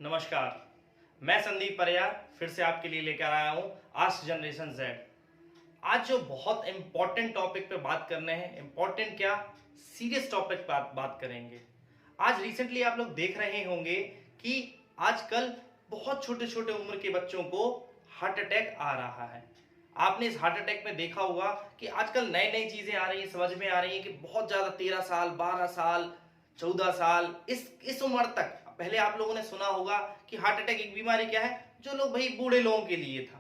नमस्कार, मैं संदीप परियार फिर से आपके लिए लेकर आया हूँ आस्क जनरेशन जेड। आज जो बहुत इंपॉर्टेंट टॉपिक पे बात करने हैं, इंपॉर्टेंट क्या, सीरियस टॉपिक पे बात करेंगे। आज रिसेंटली आप लोग देख रहे होंगे कि आजकल बहुत छोटे छोटे उम्र के बच्चों को हार्ट अटैक आ रहा है। आपने इस हार्ट अटैक में देखा होगा कि आजकल नई नई चीजें आ रही है, समझ में आ रही है कि बहुत ज्यादा 13 साल 12 साल 14 साल इस उम्र तक। पहले आप लोगों ने सुना होगा कि हार्ट अटैक एक बीमारी क्या है जो लोग भाई बूढ़े लोगों के लिए था,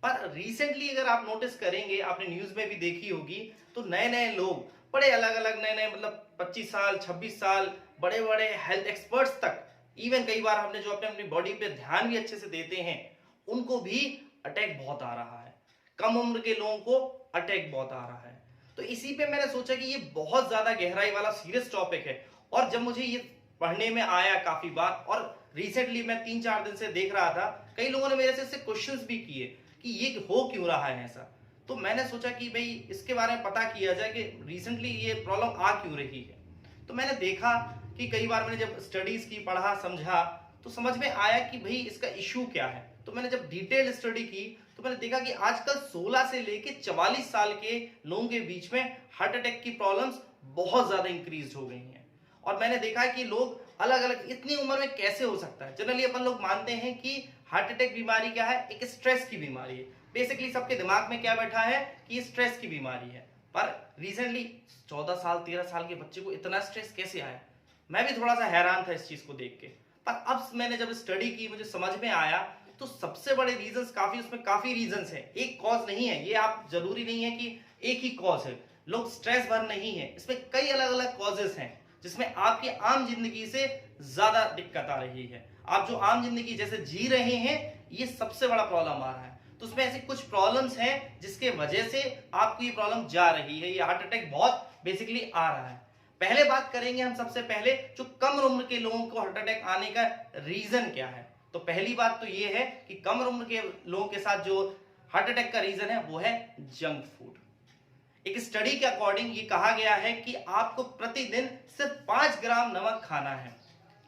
पर रिसेंटली अगर आप नोटिस करेंगे, आपने न्यूज में भी देखी होगी, तो नए नए लोग बड़े अलग अलग नए नए मतलब 25 साल 26 साल बड़े बड़े हेल्थ एक्सपर्ट्स तक, इवन कई बार हमने जो अपनी बॉडी पे ध्यान भी अच्छे से देते हैं उनको भी अटैक बहुत आ रहा है। कम उम्र के लोगों को अटैक बहुत आ रहा है। तो इसी पे मैंने सोचा कि ये बहुत ज्यादा गहराई वाला सीरियस टॉपिक है। और जब मुझे ये पढ़ने में आया काफी बार, और रिसेंटली मैं 3-4 दिन से देख रहा था, कई लोगों ने मेरे से इससे क्वेश्चंस भी किए कि ये हो क्यों रहा है ऐसा। तो मैंने सोचा कि भाई इसके बारे में पता किया जाए कि रिसेंटली ये प्रॉब्लम आ क्यों रही है। तो मैंने देखा कि कई बार मैंने जब स्टडीज की, पढ़ा, समझा, तो समझ में आया कि भाई इसका इश्यू क्या है। तो मैंने जब डिटेल स्टडी की तो मैंने देखा कि आजकल 16 से लेके 44 साल के लोगों के बीच में हार्ट अटैक की प्रॉब्लम्स बहुत ज्यादा इंक्रीज हो गई हैं। और मैंने देखा है कि लोग अलग अलग इतनी उम्र में कैसे हो सकता है। जनरली अपन लोग मानते हैं कि हार्ट अटैक बीमारी क्या है, एक स्ट्रेस की बीमारी है। बेसिकली सबके दिमाग में क्या बैठा है कि ये स्ट्रेस की बीमारी है। पर रिसेंटली 14 साल 13 साल के बच्चे को इतना स्ट्रेस कैसे आया, मैं भी थोड़ा सा हैरान था इस चीज को देख के। पर अब मैंने जब स्टडी की, मुझे समझ में आया तो सबसे बड़े रीजंस उसमें काफी रीजंस हैं। एक कॉज नहीं है ये, आप जरूरी नहीं है कि एक ही कॉज है। लोग स्ट्रेस भर नहीं है, इसमें कई अलग अलग कॉजेस हैं जिसमें आपकी आम जिंदगी से ज्यादा दिक्कत आ रही है। आप जो आम जिंदगी जैसे जी रहे हैं, ये सबसे बड़ा प्रॉब्लम आ रहा है। तो उसमें ऐसी कुछ प्रॉब्लम्स हैं जिसके वजह से आपको ये प्रॉब्लम जा रही है, ये हार्ट अटैक बहुत बेसिकली आ रहा है। पहले बात करेंगे हम सबसे पहले जो कम उम्र के लोगों को हार्ट अटैक आने का रीजन क्या है। तो पहली बात तो ये है कि कम उम्र के लोगों के साथ जो हार्ट अटैक का रीजन है वो है जंक फूड। एक स्टडी के अकॉर्डिंग ये कहा गया है कि आपको प्रतिदिन सिर्फ 5 ग्राम नमक खाना है,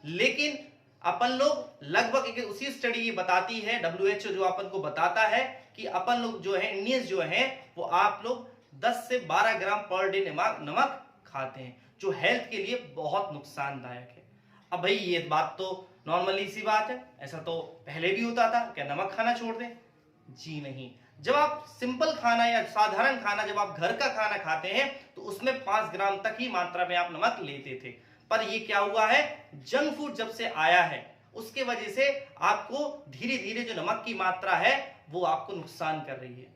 लेकिन अपन लोग लगभग एक उसी स्टडी ये बताती है, WHO जो अपन को बताता है कि अपन लोग जो है, इंडियंस जो है, वो आप लोग 10 से 12 ग्राम पर डे नमक खाते हैं, जो हेल्थ के लिए बहुत नुकसानदायक है। अब भाई ये बात तो नॉर्मली सी बात है, ऐसा तो पहले भी होता था, क्या नमक खाना छोड़ दें? जी नहीं। जब आप सिंपल खाना या साधारण खाना, जब आप घर का खाना खाते हैं तो उसमें 5 ग्राम तक ही मात्रा में आप नमक लेते थे। पर ये क्या हुआ है, जंक फूड जब से आया है उसके वजह से आपको धीरे धीरे जो नमक की मात्रा है वो आपको नुकसान कर रही है।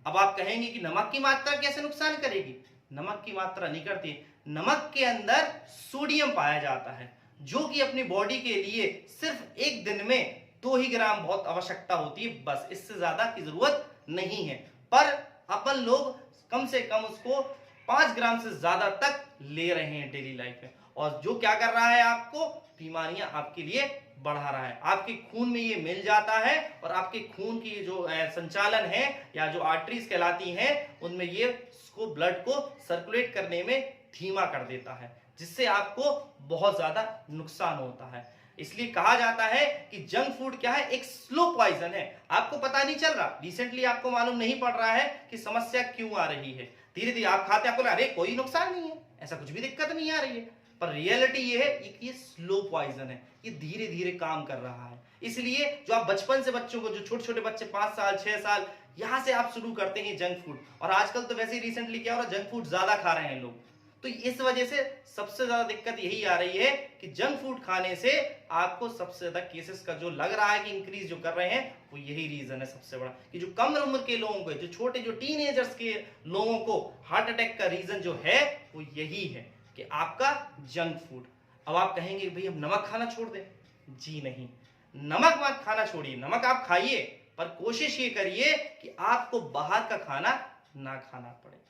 अब आप कहेंगे कि नमक की मात्रा कैसे नुकसान करेगी? नमक की मात्रा नहीं करती। नमक के अंदर सोडियम पाया जाता है जो कि अपनी बॉडी के लिए सिर्फ एक दिन में 2 ही ग्राम बहुत आवश्यकता होती है, बस, इससे ज्यादा की जरूरत नहीं है। पर अपन लोग कम से कम उसको 5 ग्राम से ज्यादा तक ले रहे हैं डेली लाइफ में, और जो क्या कर रहा है, आपको बीमारियां आपके लिए बढ़ा रहा है। आपके खून में ये मिल जाता है और आपके खून की जो संचालन है या जो आर्टरीज कहलाती हैं उनमें ये उसको ब्लड को सर्कुलेट करने में धीमा कर देता है, जिससे आपको बहुत ज्यादा नुकसान होता है। इसलिए कहा जाता है कि जंक फूड क्या है, एक स्लो पॉइजन है। आपको पता नहीं चल रहा, रिसेंटली आपको मालूम नहीं पड़ रहा है कि समस्या क्यों आ रही है। धीरे धीरे आप खाते, आपको अरे कोई नुकसान नहीं है, ऐसा कुछ भी दिक्कत नहीं आ रही है, पर रियलिटी ये है कि ये स्लो पॉइजन है, ये धीरे धीरे काम कर रहा है। इसलिए जो आप बचपन से बच्चों को, जो छोटे छोटे बच्चे 5 साल 6 साल, यहां से आप शुरू करते हैं जंक फूड, और आजकल तो वैसे ही रिसेंटली क्या हो रहा है, जंक फूड ज्यादा खा रहे हैं लोग। तो इस वजह से सबसे ज्यादा दिक्कत यही आ रही है कि जंक फूड खाने से आपको सबसे ज्यादा केसेस का जो लग रहा है कि इंक्रीज जो कर रहे हैं, वो यही रीजन है सबसे बड़ा, कि जो कम उम्र के लोगों को, जो छोटे जो टीनेजर्स के लोगों को हार्ट अटैक का रीजन जो है वो यही है कि आपका जंक फूड। अब आप कहेंगे भाई हम नमक खाना छोड़ दें? जी नहीं, नमक मत खाना छोड़िए, नमक आप खाइए, पर कोशिश ये करिए कि आपको बाहर का खाना ना खाना पड़े।